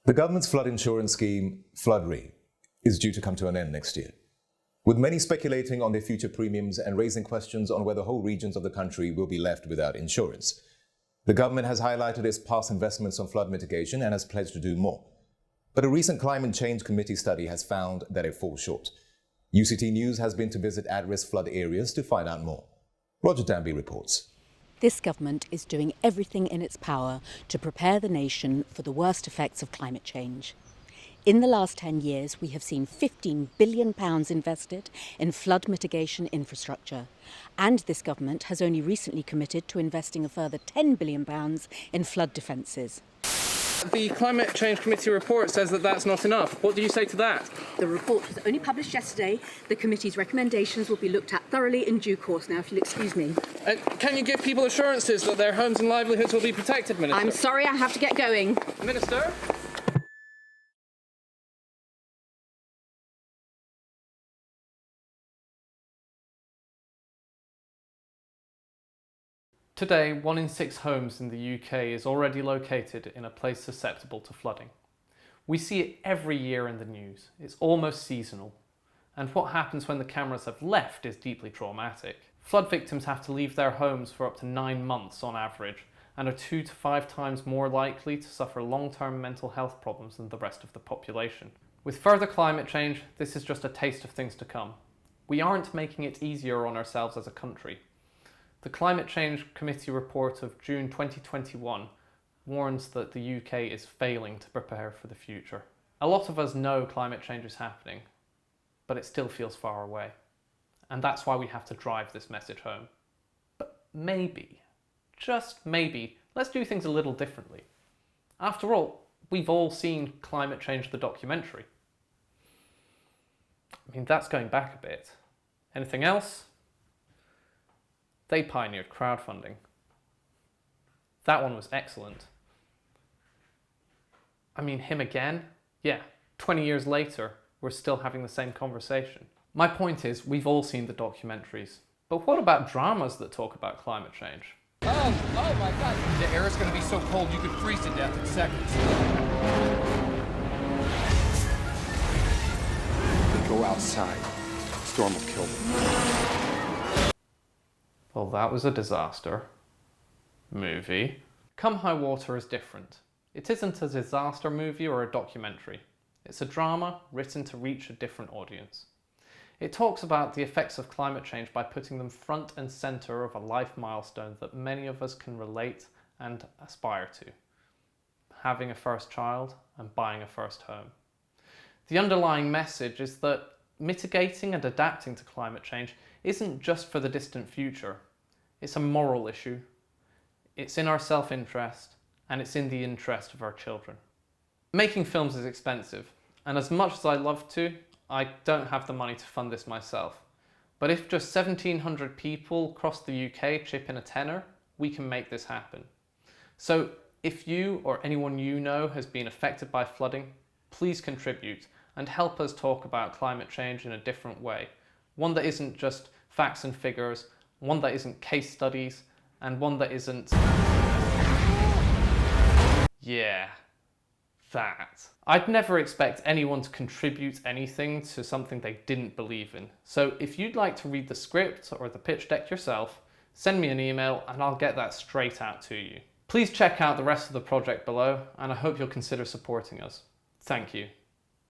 The government's flood insurance scheme, Flood Re, is due to come to an end next year, with many speculating on their future premiums and raising questions on whether whole regions of the country will be left without insurance. The government has highlighted its past investments on flood mitigation and has pledged to do more. But a recent Climate Change Committee study has found that it falls short. UCT News has been to visit at-risk flood areas to find out more. Roger Danby reports. This government is doing everything in its power to prepare the nation for the worst effects of climate change. In the last 10 years, we have seen £15 billion invested in flood mitigation infrastructure. And this government has only recently committed to investing a further £10 billion in flood defences. The Climate Change Committee report says that that's not enough. What do you say to that? The report was only published yesterday. The committee's recommendations will be looked at thoroughly in due course. Now, if you'll excuse me. Can you give people assurances that their homes and livelihoods will be protected, Minister? I'm sorry, I have to get going. Minister? Today, 1 in 6 homes in the UK is already located in a place susceptible to flooding. We see it every year in the news. It's almost seasonal. And what happens when the cameras have left is deeply traumatic. Flood victims have to leave their homes for up to 9 months on average and are 2 to 5 times more likely to suffer long-term mental health problems than the rest of the population. With further climate change, this is just a taste of things to come. We aren't making it easier on ourselves as a country. The Climate Change Committee report of June 2021 warns that the UK is failing to prepare for the future. A lot of us know climate change is happening, but it still feels far away. And that's why we have to drive this message home. But maybe, just maybe, let's do things a little differently. After all, we've all seen Climate Change the documentary. I mean, that's going back a bit. Anything else? They pioneered crowdfunding. That one was excellent. I mean, him again? Yeah, 20 years later, we're still having the same conversation. My point is, we've all seen the documentaries. But what about dramas that talk about climate change? Oh my God. The air is going to be so cold you could freeze to death in seconds. They go outside. Storm will kill them. Well, that was a disaster. Movie. Come High Water is different. It isn't a disaster movie or a documentary. It's a drama written to reach a different audience. It talks about the effects of climate change by putting them front and centre of a life milestone that many of us can relate and aspire to. Having a first child and buying a first home. The underlying message is that mitigating and adapting to climate change isn't just for the distant future. It's a moral issue. It's in our self-interest, and it's in the interest of our children. Making films is expensive, and as much as I love to, I don't have the money to fund this myself. But if just 1,700 people across the UK chip in a tenner, we can make this happen. So if you or anyone you know has been affected by flooding, please contribute and help us talk about climate change in a different way. One that isn't just facts and figures, one that isn't case studies, and one that isn't... Yeah, that. I'd never expect anyone to contribute anything to something they didn't believe in. So if you'd like to read the script or the pitch deck yourself, send me an email and I'll get that straight out to you. Please check out the rest of the project below, and I hope you'll consider supporting us. Thank you.